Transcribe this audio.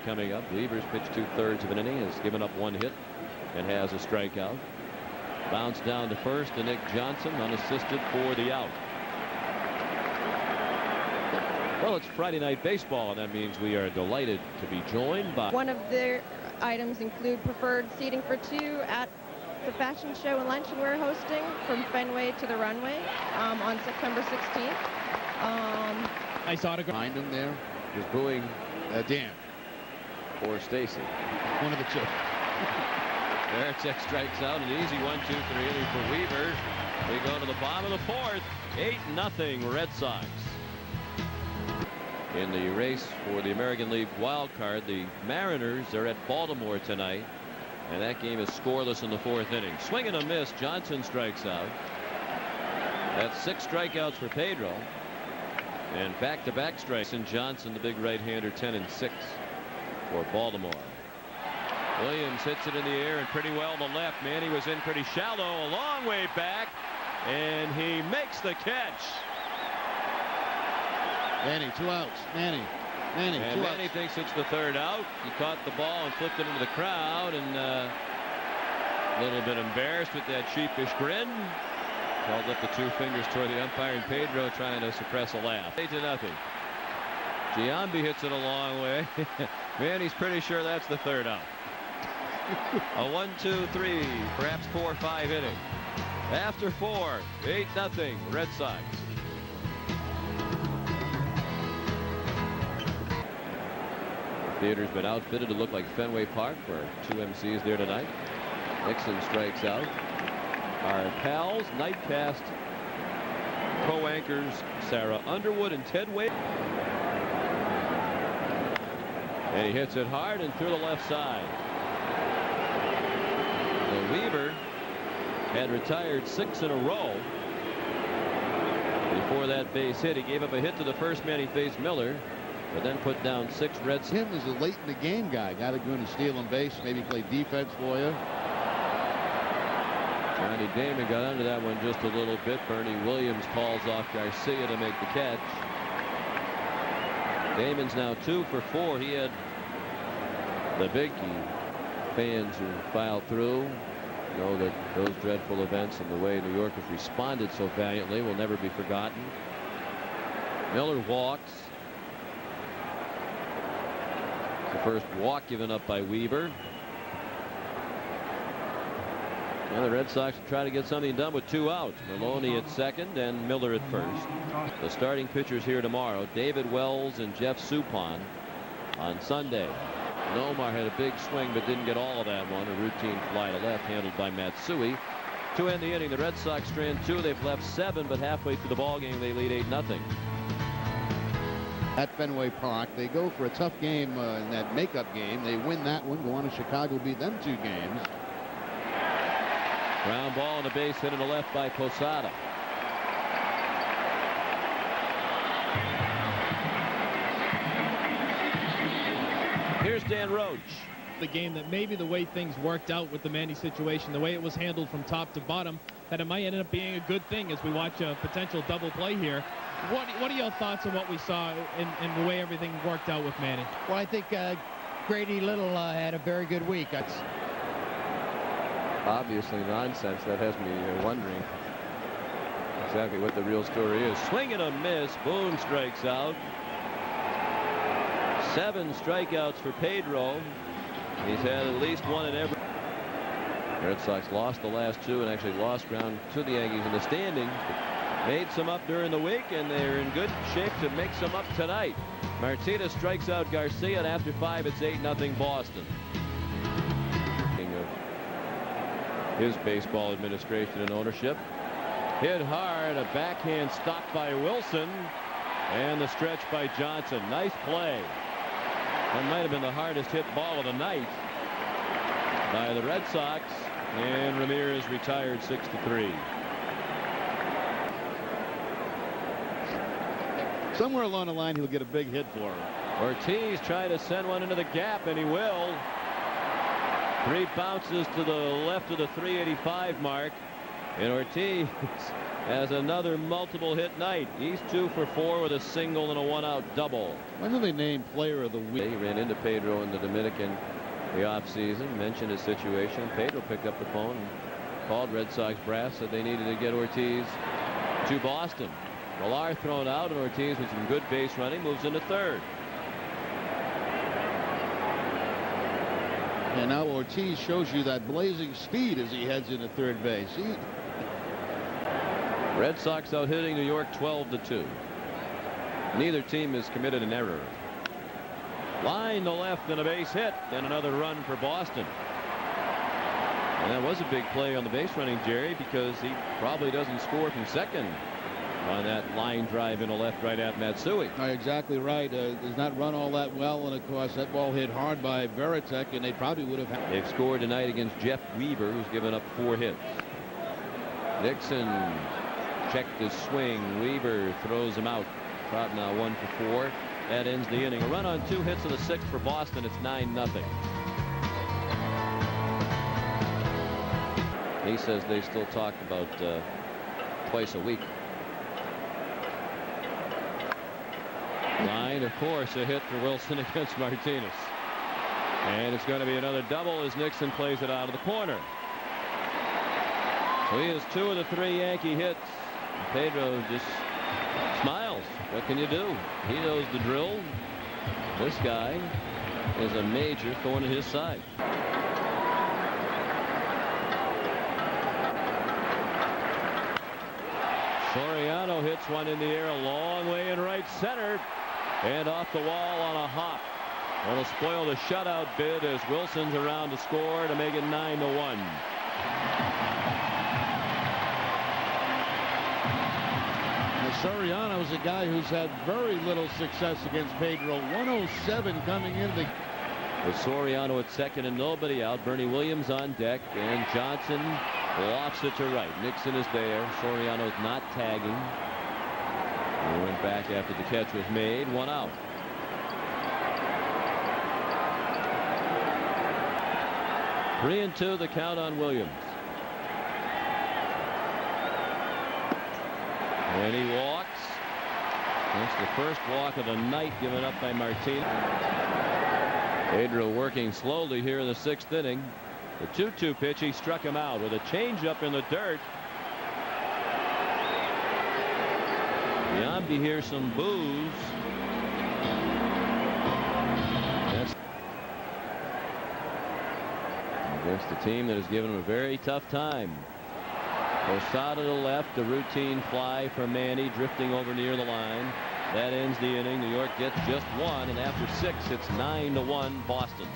coming up. Weaver's pitched 2/3 of an inning, has given up 1 hit and has a strikeout. Bounce down to first to Nick Johnson, unassisted for the out. Well, it's Friday Night Baseball, and that means we are delighted to be joined by... One of their items include preferred seating for 2 at the fashion show and luncheon we're hosting from Fenway to the runway on September 16th. Nice autograph. Behind him there, just booing Dan. Or Stacy. One of the 2. Veritek strikes out, an easy 1-2-3 inning for Weaver. We go to the bottom of the 4th. 8-0 Red Sox. In the race for the American League wild card, the Mariners are at Baltimore tonight, and that game is scoreless in the 4th inning. Swing and a miss. Johnson strikes out. That's 6 strikeouts for Pedro, and back-to-back strikes. And Johnson, the big right-hander, 10-6 for Baltimore. Williams hits it in the air and pretty well to left. Manny was in pretty shallow, a long way back, and he makes the catch. Manny, 2 outs. Manny, and Manny thinks it's the 3rd out. He caught the ball and flipped it into the crowd, and a little bit embarrassed with that sheepish grin. Held up the 2 fingers toward the umpire, and Pedro trying to suppress a laugh. 8-0. Giambi hits it a long way. Manny's pretty sure that's the 3rd out. A 1-2-3, perhaps 4-5 inning. After 4, 8-0 Red Sox. The theater's been outfitted to look like Fenway Park for 2 MCs there tonight. Nixon strikes out. Our pals, Nightcast co-anchors Sarah Underwood and Ted Wade. And he hits it hard and through the left side. So Weaver had retired 6 in a row. Before that base hit, he gave up a hit to the first man he faced, Miller, but then put down 6 Reds. Him is a late in the game guy. Got to go and steal on base, maybe play defense for you. Johnny Damon got under that one just a little bit. Bernie Williams calls off Garcia to make the catch. Damon's now 2 for 4. He had the big fans who filed through know that those dreadful events and the way New York has responded so valiantly will never be forgotten. Miller walks. The first walk given up by Weaver. Well, the Red Sox try to get something done with 2 outs. Maloney at second and Miller at first. The starting pitchers here tomorrow, David Wells and Jeff Suppan. On Sunday, Nomar had a big swing but didn't get all of that one. A routine fly to left handled by Matsui. To end the inning, the Red Sox strand 2. They've left 7, but halfway through the ball game they lead 8-0. At Fenway Park, they go for a tough game in that makeup game. They win that one, go on to Chicago, beat them 2 games. Ground ball on the base hit to the left by Posada. Here's Dan Roach. The game that maybe the way things worked out with the Manny situation, the way it was handled from top to bottom, that it might end up being a good thing as we watch a potential double play here. What are your thoughts on what we saw in the way everything worked out with Manny? Well, I think Grady Little had a very good week. That's obviously nonsense. That has me wondering exactly what the real story is. Swing and a miss. Boone strikes out. 7 strikeouts for Pedro. He's had at least 1 in every. The Red Sox lost the last 2 and actually lost ground to the Yankees in the standings. Made some up during the week, and they're in good shape to make some up tonight. Martinez strikes out Garcia, and after 5, it's 8-0 Boston. His baseball administration and ownership. Hit hard, a backhand stopped by Wilson, and the stretch by Johnson. Nice play. That might have been the hardest hit ball of the night by the Red Sox, and Ramirez retired 6-3. Somewhere along the line, he'll get a big hit for him. Ortiz trying to send one into the gap, and he will. 3 bounces to the left of the 385 mark. And Ortiz has another multiple hit night. He's 2 for 4 with a single and a 1-out double. When do they name player of the week? He ran into Pedro in the Dominican the offseason, mentioned his situation. Pedro picked up the phone and called Red Sox brass, said they needed to get Ortiz to Boston. Millar thrown out, and Ortiz with some good base running moves into third. And now Ortiz shows you that blazing speed as he heads into third base. Red Sox out hitting New York 12-2. Neither team has committed an error. Line to left and a base hit, then another run for Boston. And that was a big play on the base running, Jerry, because he probably doesn't score from second on that line drive into left right at Matsui. Exactly right. Does not run all that well, and of course that ball hit hard by Veritek, and they probably would have. They've scored tonight against Jeff Weaver, who's given up 4 hits. Nixon checked his swing. Weaver throws him out. Trout now 1 for 4. That ends the inning. A run on 2 hits in the 6th for Boston. It's 9-0. He says they still talk about twice a week. Line, of course, a hit for Wilson against Martinez. And it's going to be another double as Nixon plays it out of the corner. So he has 2 of the 3 Yankee hits. Pedro just smiles. What can you do? He knows the drill. This guy is a major thorn in his side. Soriano hits one in the air a long way in right center and off the wall on a hop. That'll spoil the shutout bid as Wilson's around to score to make it 9-1. Soriano is a guy who's had very little success against Pedro. 107 coming in. With Soriano at second and nobody out, Bernie Williams on deck, and Johnson lofts it to right. Nixon is there. Soriano's not tagging. He went back after the catch was made. 1 out. Three and 2 the count on Williams. And he walks. That's the first walk of the night given up by Martinez. Pedro working slowly here in the 6th inning. The 2-2 pitch, he struck him out with a changeup in the dirt. Beyond, you hear some boos. That's against the team that has given him a very tough time. Posada to left, a routine fly for Manny, drifting over near the line. That ends the inning. New York gets just 1, and after 6, it's 9-1 Boston.